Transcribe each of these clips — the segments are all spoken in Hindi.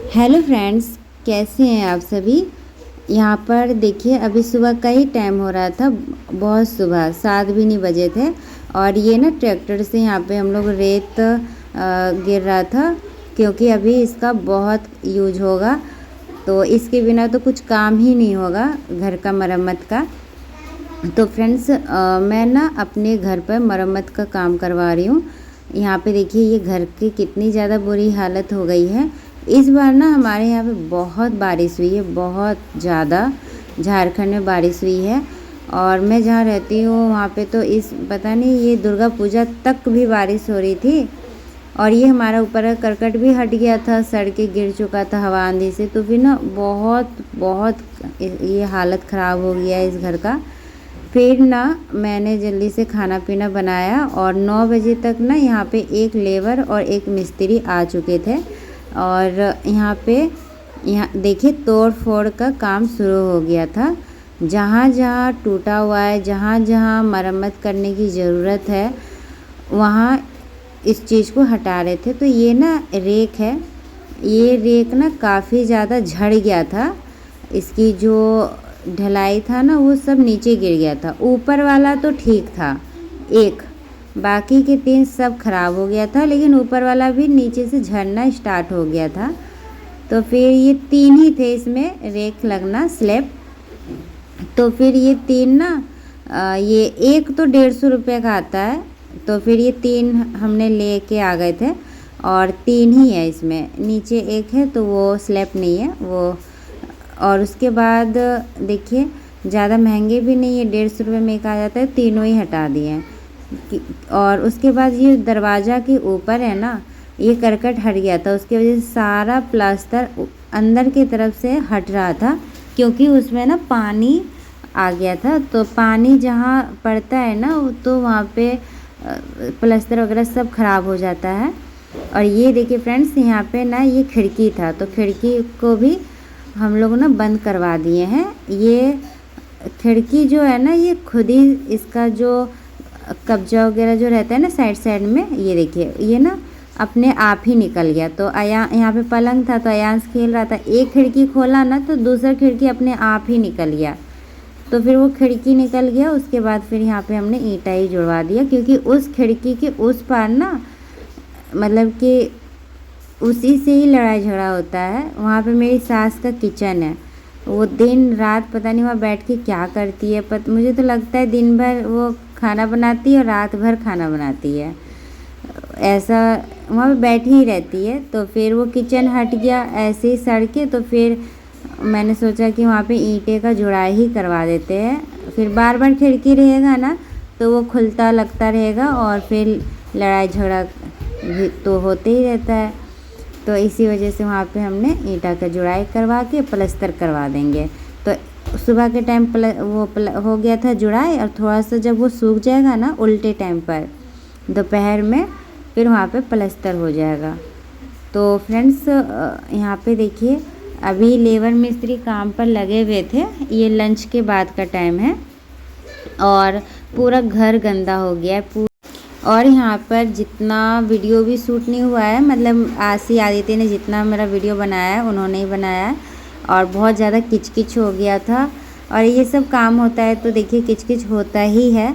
हेलो फ्रेंड्स, कैसे हैं आप सभी। यहाँ पर देखिए, अभी सुबह का ही टाइम हो रहा था। बहुत सुबह 7 भी नहीं बजे थे और ये ना ट्रैक्टर से यहाँ पे हम लोग रेत गिर रहा था, क्योंकि अभी इसका बहुत यूज होगा। तो इसके बिना तो कुछ काम ही नहीं होगा घर का मरम्मत का। तो फ्रेंड्स, मैं ना अपने घर पर मरम्मत का काम करवा रही हूँ। यहाँ पे देखिए, ये घर की कितनी ज़्यादा बुरी हालत हो गई है। इस बार ना हमारे यहाँ पे बहुत बारिश हुई है, बहुत ज़्यादा। झारखंड में बारिश हुई है और मैं जहाँ रहती हूँ वहाँ पे तो इस पता नहीं ये दुर्गा पूजा तक भी बारिश हो रही थी। और ये हमारा ऊपर का करकट भी हट गया था, सड़कें गिर चुका था हवा आंधी से। तो फिर ना बहुत बहुत ये हालत ख़राब हो गया है इस घर का। फिर ना मैंने जल्दी से खाना पीना बनाया और 9 बजे तक ना यहाँ पे एक लेबर और एक मिस्त्री आ चुके थे। और यहाँ देखिए, तोड़ फोड़ का काम शुरू हो गया था। जहाँ जहाँ टूटा हुआ है, जहाँ जहाँ मरम्मत करने की ज़रूरत है, वहाँ इस चीज़ को हटा रहे थे। तो ये ना रेक है, ये रेक ना काफ़ी ज़्यादा झड़ गया था। इसकी जो ढलाई था ना, वो सब नीचे गिर गया था। ऊपर वाला तो ठीक था, एक बाकी के 3 सब खराब हो गया था, लेकिन ऊपर वाला भी नीचे से झड़ना स्टार्ट हो गया था। तो फिर ये 3 ही थे इसमें रेक लगना, स्लैब। तो फिर ये 3 ना ये एक तो 150 रुपये का आता है। तो फिर ये 3 हमने ले आ गए थे और 3 ही है इसमें, नीचे एक है तो वो स्लैब नहीं है वो। और उसके बाद देखिए, ज़्यादा महंगे भी नहीं है, 150 रुपये में एक आ जाता है। तीनों ही हटा दिए हैं। और उसके बाद ये दरवाज़ा के ऊपर है ना, ये करकट हट गया था, उसकी वजह से सारा प्लास्टर अंदर की तरफ से हट रहा था, क्योंकि उसमें ना पानी आ गया था। तो पानी जहाँ पड़ता है ना, तो वहाँ पे प्लास्टर वगैरह सब ख़राब हो जाता है। और ये देखिए फ्रेंड्स, यहाँ पे ना ये खिड़की था, तो खिड़की को भी हम लोग ना बंद करवा दिए हैं। ये खिड़की जो है ना, ये खुद ही इसका जो कब्जा वगैरह जो रहता है ना साइड साइड में, ये देखिए ये ना अपने आप ही निकल गया। तो यहाँ पे पलंग था, तो अयांश खेल रहा था, एक खिड़की खोला ना तो दूसरा खिड़की अपने आप ही निकल गया। तो फिर वो खिड़की निकल गया, उसके बाद फिर यहाँ पे हमने ईंटा ही जुड़वा दिया, क्योंकि उस खिड़की के उस पार ना, मतलब कि उसी से ही लड़ाई झगड़ा होता है। वहाँ पे मेरी सास का किचन है, वो दिन रात पता नहीं वहाँ बैठ के क्या करती है। मुझे तो लगता है दिन भर वो खाना बनाती है और रात भर खाना बनाती है, ऐसा वहाँ पे बैठी ही रहती है। तो फिर वो किचन हट गया ऐसे ही सड़ के। तो फिर मैंने सोचा कि वहाँ पे ईंटे का जुड़ाई ही करवा देते हैं। फिर बार बार खिड़की रहेगा ना, तो वो खुलता लगता रहेगा और फिर लड़ाई झगड़ा भी तो होते ही रहता है। तो इसी वजह से वहाँ पे हमने ईंटा का जुड़ाई करवा के प्लास्टर करवा देंगे। तो सुबह के टाइम हो गया था जुड़ाई, और थोड़ा सा जब वो सूख जाएगा ना उल्टे टाइम पर दोपहर में, फिर वहाँ पे प्लास्टर हो जाएगा। तो फ्रेंड्स, यहाँ पे देखिए, अभी लेबर मिस्त्री काम पर लगे हुए थे। ये लंच के बाद का टाइम है और पूरा घर गंदा हो गया है। और यहाँ पर जितना वीडियो भी शूट नहीं हुआ है, मतलब आशी आदित्य ने जितना मेरा वीडियो बनाया है उन्होंने ही बनाया है। और बहुत ज़्यादा किचकिच हो गया था। और ये सब काम होता है तो देखिए, किचकिच होता ही है,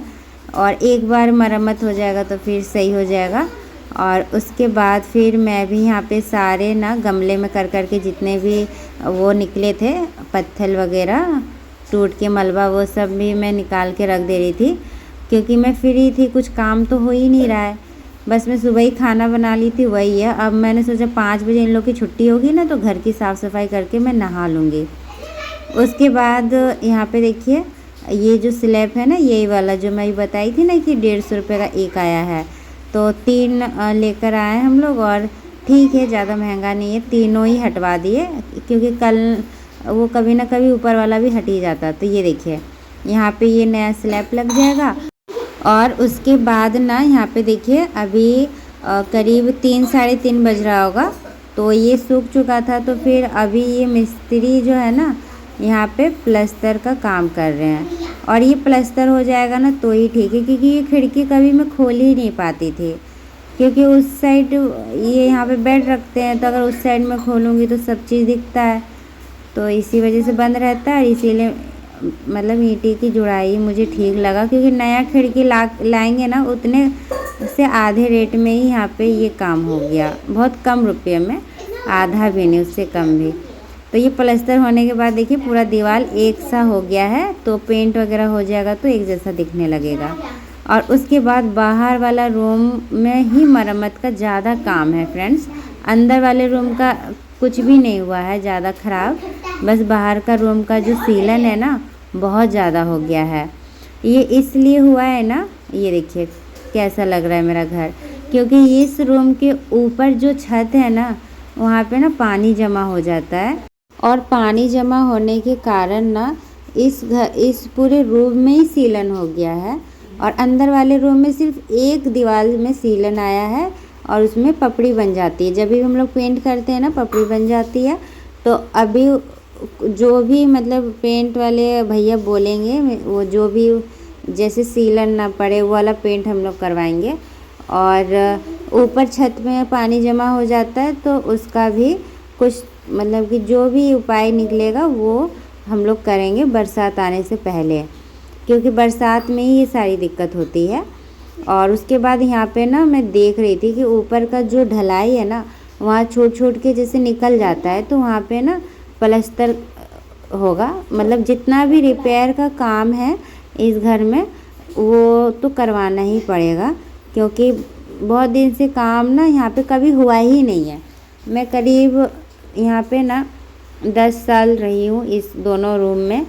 और एक बार मरम्मत हो जाएगा तो फिर सही हो जाएगा। और उसके बाद फिर मैं भी यहाँ पे सारे ना गमले में कर के जितने भी वो निकले थे पत्थर वगैरह टूट के मलबा, वो सब भी मैं निकाल के रख दे रही थी, क्योंकि मैं फ्री थी, कुछ काम तो हो ही नहीं रहा है। बस मैं सुबह ही खाना बना ली थी, वही है। अब मैंने सोचा 5 बजे इन लोग की छुट्टी होगी ना, तो घर की साफ़ सफाई करके मैं नहा लूँगी। उसके बाद यहाँ पे देखिए, ये जो स्लैब है ना, यही वाला जो मैं बताई थी ना कि 150 रुपये का एक आया है, तो 3 लेकर आए हम लोग। और ठीक है, ज़्यादा महंगा नहीं है, तीनों ही हटवा दिए, क्योंकि कल वो कभी ना कभी ऊपर वाला भी हट ही जाता। तो ये देखिए, यहाँ पे ये नया स्लैब लग जाएगा। और उसके बाद ना यहाँ पे देखिए, अभी करीब 3 साढ़े 3 बज रहा होगा, तो ये सूख चुका था। तो फिर अभी ये मिस्त्री जो है ना, यहाँ पे प्लास्टर का काम कर रहे हैं। और ये प्लास्टर हो जाएगा ना तो ही ठीक है, क्योंकि ये खिड़की कभी मैं खोल ही नहीं पाती थी। क्योंकि उस साइड ये यहाँ पे बेड रखते हैं, तो अगर उस साइड में खोलूँगी तो सब चीज़ दिखता है, तो इसी वजह से बंद रहता है। इसीलिए मतलब ईंटे की जुड़ाई मुझे ठीक लगा, क्योंकि नया खिड़की लाएंगे ना उतने से आधे रेट में ही यहाँ पे ये काम हो गया, बहुत कम रुपये में, आधा भी नहीं, उससे कम भी। तो ये प्लास्टर होने के बाद देखिए पूरा दीवार एक सा हो गया है, तो पेंट वगैरह हो जाएगा तो एक जैसा दिखने लगेगा। और उसके बाद बाहर वाला रूम में ही मरम्मत का ज़्यादा काम है फ्रेंड्स। अंदर वाले रूम का कुछ भी नहीं हुआ है ज़्यादा ख़राब, बस बाहर का रूम का जो सीलन है ना बहुत ज़्यादा हो गया है। ये इसलिए हुआ है ना, ये देखिए कैसा लग रहा है मेरा घर, क्योंकि इस रूम के ऊपर जो छत है ना वहाँ पे ना पानी जमा हो जाता है, और पानी जमा होने के कारण ना इस पूरे रूम में ही सीलन हो गया है। और अंदर वाले रूम में सिर्फ एक दीवार में सीलन आया है और उसमें पपड़ी बन जाती है। जब भी हम लोग पेंट करते हैं ना पपड़ी बन जाती है। तो अभी जो भी मतलब पेंट वाले भैया बोलेंगे, वो जो भी जैसे सीलन ना पड़े वो वाला पेंट हम लोग करवाएंगे। और ऊपर छत में पानी जमा हो जाता है तो उसका भी कुछ मतलब कि जो भी उपाय निकलेगा वो हम लोग करेंगे बरसात आने से पहले, क्योंकि बरसात में ही ये सारी दिक्कत होती है। और उसके बाद यहाँ पे ना मैं देख रही थी कि ऊपर का जो ढलाई है ना वहाँ छोट छोट के जैसे निकल जाता है, तो वहाँ पे ना प्लास्टर होगा, मतलब जितना भी रिपेयर का काम है इस घर में वो तो करवाना ही पड़ेगा, क्योंकि बहुत दिन से काम ना यहाँ पे कभी हुआ ही नहीं है। मैं करीब यहाँ पे ना 10 साल रही हूँ इस दोनों रूम में,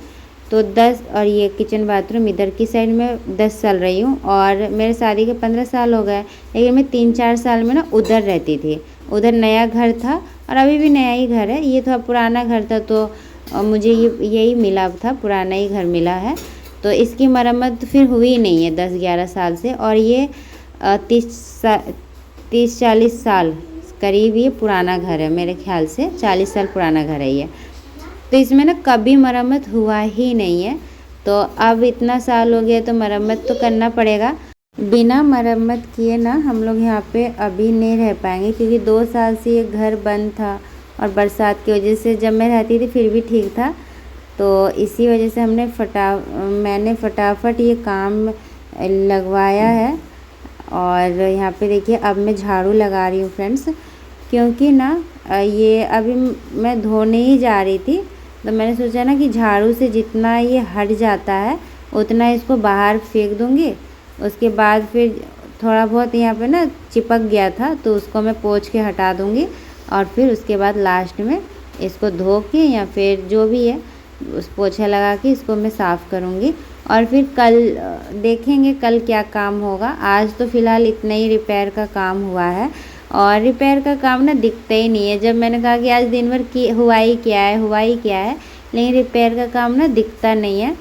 तो 10 और ये किचन बाथरूम इधर की साइड में 10 साल रही हूँ। और मेरे शादी के 15 साल हो गए, लेकिन मैं 3-4 साल में ना उधर रहती थी। उधर नया घर था और अभी भी नया ही घर है, ये थोड़ा पुराना घर था तो मुझे यही मिला था, पुराना ही घर मिला है। तो इसकी मरम्मत फिर हुई नहीं है 10-11 साल से, और ये 30-40 साल करीब ये पुराना घर है, मेरे ख्याल से 40 साल पुराना घर है ये। तो इसमें ना कभी मरम्मत हुआ ही नहीं है, तो अब इतना साल हो गया तो मरम्मत तो करना पड़ेगा। बिना मरम्मत किए ना हम लोग यहाँ पे अभी नहीं रह पाएंगे, क्योंकि 2 साल से ये घर बंद था और बरसात की वजह से जब मैं रहती थी फिर भी ठीक था। तो इसी वजह से मैंने फटाफट ये काम लगवाया है। और यहाँ पे देखिए अब मैं झाड़ू लगा रही हूँ फ्रेंड्स, क्योंकि ना ये अभी मैं धोने ही जा रही थी, तो मैंने सोचा ना कि झाड़ू से जितना ये हट जाता है उतना इसको बाहर फेंक दूँगी। उसके बाद फिर थोड़ा बहुत यहाँ पे ना चिपक गया था तो उसको मैं पोंछ के हटा दूँगी, और फिर उसके बाद लास्ट में इसको धो के या फिर जो भी है उस पोछा लगा के इसको मैं साफ़ करूँगी। और फिर कल देखेंगे कल क्या काम होगा। आज तो फ़िलहाल इतना ही रिपेयर का काम हुआ है, और रिपेयर का काम ना दिखता ही नहीं है। जब मैंने कहा कि आज दिन भर की हुआ ही क्या है, लेकिन रिपेयर का काम ना दिखता नहीं है।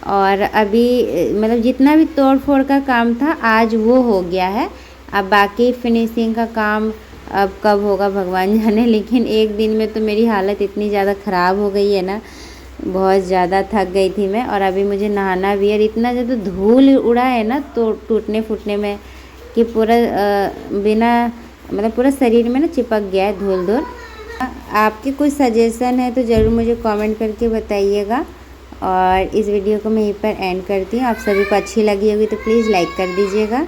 और अभी मतलब जितना भी तोड़ फोड़ का काम था आज वो हो गया है। अब बाकी फिनिशिंग का काम अब कब होगा भगवान जाने, लेकिन एक दिन में तो मेरी हालत इतनी ज़्यादा ख़राब हो गई है ना, बहुत ज़्यादा थक गई थी मैं। और अभी मुझे नहाना भी है, और इतना ज़्यादा धूल उड़ा है ना तो टूटने फूटने में कि पूरा बिना मतलब पूरा शरीर में ना चिपक गया है धूल। आपके कोई सजेशन है तो ज़रूर मुझे कमेंट करके बताइएगा। और इस वीडियो को मैं यहीं पर एंड करती हूँ। आप सभी को अच्छी लगी होगी तो प्लीज़ लाइक कर दीजिएगा।